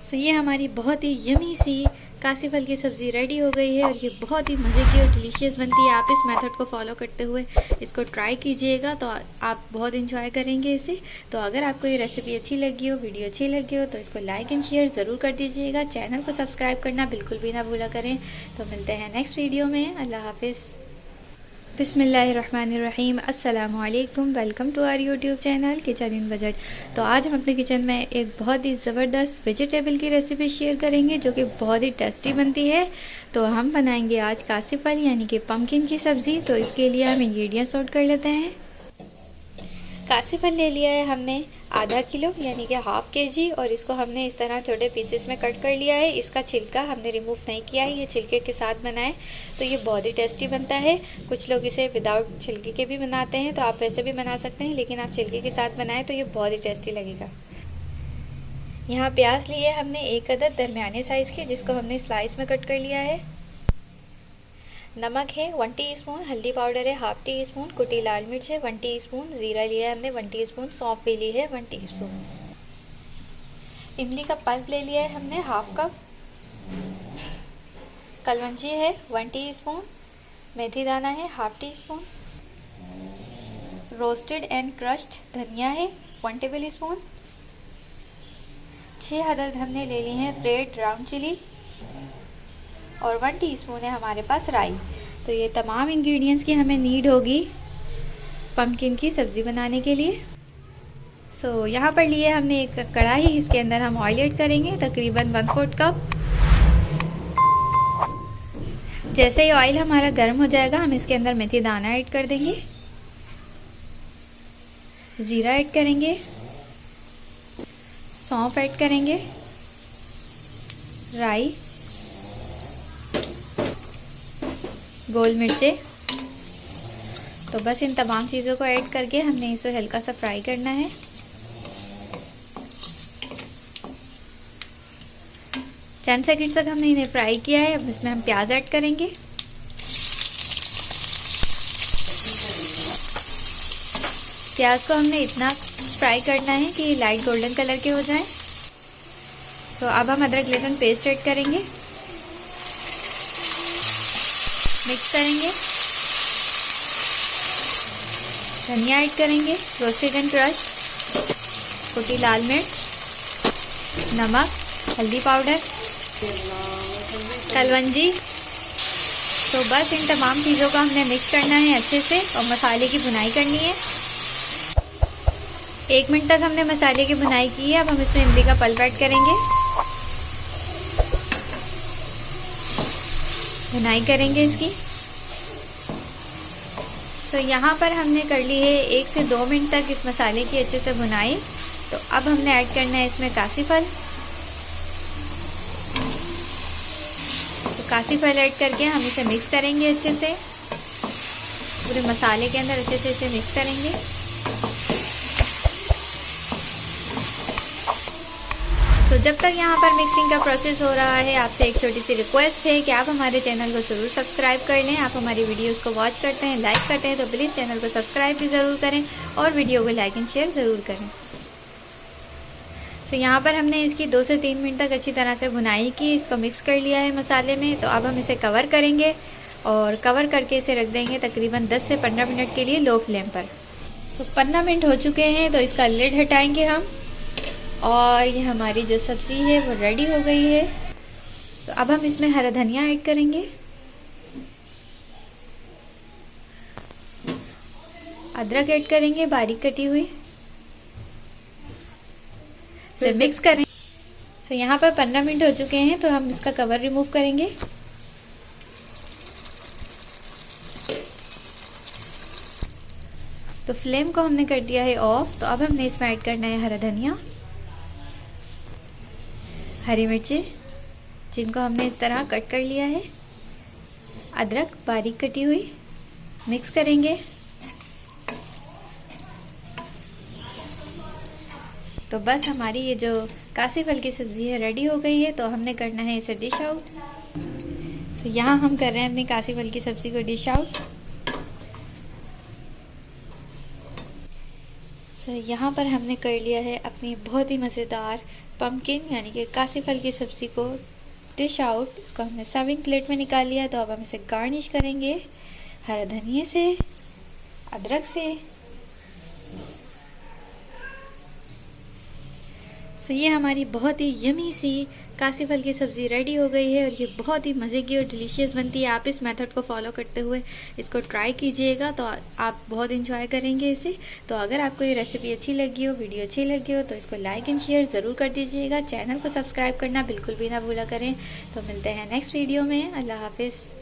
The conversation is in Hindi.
सो ये हमारी बहुत ही यमी सी कासी फल की सब्ज़ी रेडी हो गई है और ये बहुत ही मज़े की और डिलीशियस बनती है। आप इस मेथड को फॉलो करते हुए इसको ट्राई कीजिएगा तो आप बहुत इंजॉय करेंगे इसे। तो अगर आपको ये रेसिपी अच्छी लगी हो, वीडियो अच्छी लगी हो तो इसको लाइक एंड शेयर ज़रूर कर दीजिएगा। चैनल को सब्सक्राइब करना बिल्कुल भी ना भूला करें। तो मिलते हैं नेक्स्ट वीडियो में। अल्लाह हाफिज़। बिस्मिल्लाहिर्रहमानिर्रहीम। अस्सलामु अलैकुम। Welcome to our YouTube channel kitchen in budget. तो आज हम अपने किचन में एक बहुत ही ज़बरदस्त वेजिटेबल की रेसिपी शेयर करेंगे जो कि बहुत ही टेस्टी बनती है। तो हम बनाएंगे आज कासी फल यानी कि पम्पकिन की सब्ज़ी। तो इसके लिए हम इंग्रेडिएंट्स नोट कर लेते हैं। कासी फल ले लिया है हमने आधा किलो यानी कि हाफ़ केजी और इसको हमने इस तरह छोटे पीसेस में कट कर लिया है। इसका छिलका हमने रिमूव नहीं किया है, ये छिलके के साथ बनाए तो ये बहुत ही टेस्टी बनता है। कुछ लोग इसे विदाउट छिलके के भी बनाते हैं, तो आप वैसे भी बना सकते हैं, लेकिन आप छिलके के साथ बनाएं तो ये बहुत ही टेस्टी लगेगा। यहाँ प्याज लिए हमने एक अदद दरमियाने साइज़ की, जिसको हमने स्लाइस में कट कर लिया है। नमक है 1 टीस्पून, हल्दी पाउडर है 1/2 टीस्पून, कुटी लाल मिर्च है 1 टीस्पून, ज़ीरा लिया है हमने 1 टीस्पून, सौंफ भी ली है 1 टीस्पून। इमली का पल्प ले लिया है हमने 1/2 कप। कलवंजी है 1 टीस्पून, मेथी दाना है 1/2 टीस्पून, रोस्टेड एंड क्रश्ड धनिया है 1 टेबल स्पून। 6 अदद हमने ले ली हैं रेड राउंड चिली और 1 टीस्पून है हमारे पास राई। तो ये तमाम इंग्रेडिएंट्स की हमें नीड होगी पम्पकिन की सब्ज़ी बनाने के लिए। सो यहाँ पर लिए हमने एक कढ़ाई, इसके अंदर हम ऑयल ऐड करेंगे तकरीबन 1/4 कप। जैसे ही ऑयल हमारा गर्म हो जाएगा हम इसके अंदर मेथी दाना ऐड कर देंगे, ज़ीरा ऐड करेंगे, सौंफ ऐड करेंगे, राई, गोल मिर्चें। तो बस इन तमाम चीज़ों को ऐड करके हमने इसे हल्का सा फ्राई करना है। चंद सेकंड तक हमने इन्हें फ्राई किया है। अब इसमें हम प्याज ऐड करेंगे। प्याज को हमने इतना फ्राई करना है कि लाइट गोल्डन कलर के हो जाएं। सो अब हम अदरक लहसुन पेस्ट ऐड करेंगे, मिक्स करेंगे, धनिया ऐड करेंगे, रोस्टेड एंड क्रश, कुटी लाल मिर्च, नमक, हल्दी पाउडर, कलवंजी। तो बस इन तमाम चीज़ों का हमने मिक्स करना है अच्छे से और मसाले की भुनाई करनी है। 1 मिनट तक हमने मसाले की भुनाई की है। अब हम इसमें इमली का पल्प ऐड करेंगे, भुनाई करेंगे इसकी। तो यहाँ पर हमने कर ली है 1 से 2 मिनट तक इस मसाले की अच्छे से भुनाई। तो अब हमने ऐड करना है इसमें कासी फल। तो कासी फल ऐड करके हम इसे मिक्स करेंगे अच्छे से, पूरे मसाले के अंदर अच्छे से इसे मिक्स करेंगे। तो जब तक यहाँ पर मिक्सिंग का प्रोसेस हो रहा है, आपसे एक छोटी सी रिक्वेस्ट है कि आप हमारे चैनल को ज़रूर सब्सक्राइब कर लें। आप हमारी वीडियोस को वॉच करते हैं, लाइक करते हैं तो प्लीज़ चैनल को सब्सक्राइब भी ज़रूर करें और वीडियो को लाइक एंड शेयर ज़रूर करें। सो यहाँ पर हमने इसकी 2 से 3 मिनट तक अच्छी तरह से भुनाई की, इसको मिक्स कर लिया है मसाले में। तो अब हम इसे कवर करेंगे और कवर करके इसे रख देंगे तकरीबन 10 से 15 मिनट के लिए लो फ्लेम पर। तो 15 मिनट हो चुके हैं, तो इसका लिड हटाएंगे हम और ये हमारी जो सब्ज़ी है वो रेडी हो गई है। तो अब हम इसमें हरा धनिया ऐड करेंगे, अदरक ऐड करेंगे बारीक कटी हुई, इसे मिक्स करें। तो यहाँ पर 15 मिनट हो चुके हैं, तो हम इसका कवर रिमूव करेंगे। तो फ्लेम को हमने कर दिया है ऑफ। तो अब हमने इसमें ऐड करना है हरा धनिया, हरी मिर्ची जिनको हमने इस तरह कट कर लिया है, अदरक बारीक कटी हुई, मिक्स करेंगे। तो बस हमारी ये जो कासी फल की सब्ज़ी है रेडी हो गई है। तो हमने करना है इसे डिश आउट। तो यहाँ हम कर रहे हैं अपनी कासी फल की सब्ज़ी को डिश आउट। सो यहाँ पर हमने कर लिया है अपनी बहुत ही मज़ेदार पम्पकिन यानी कि कासी फल की सब्ज़ी को डिश आउट, इसको हमने सर्विंग प्लेट में निकाल लिया। तो अब हम इसे गार्निश करेंगे हरा धनिया से, अदरक से। सो ये हमारी बहुत ही यमी सी कासी फल की सब्ज़ी रेडी हो गई है और ये बहुत ही मज़े की और डिलीशियस बनती है। आप इस मेथड को फॉलो करते हुए इसको ट्राई कीजिएगा तो आप बहुत इंजॉय करेंगे इसे। तो अगर आपको ये रेसिपी अच्छी लगी हो, वीडियो अच्छी लगी हो, तो इसको लाइक एंड शेयर ज़रूर कर दीजिएगा। चैनल को सब्सक्राइब करना बिल्कुल भी ना भूला करें। तो मिलते हैं नेक्स्ट वीडियो में। अल्लाह हाफिज़।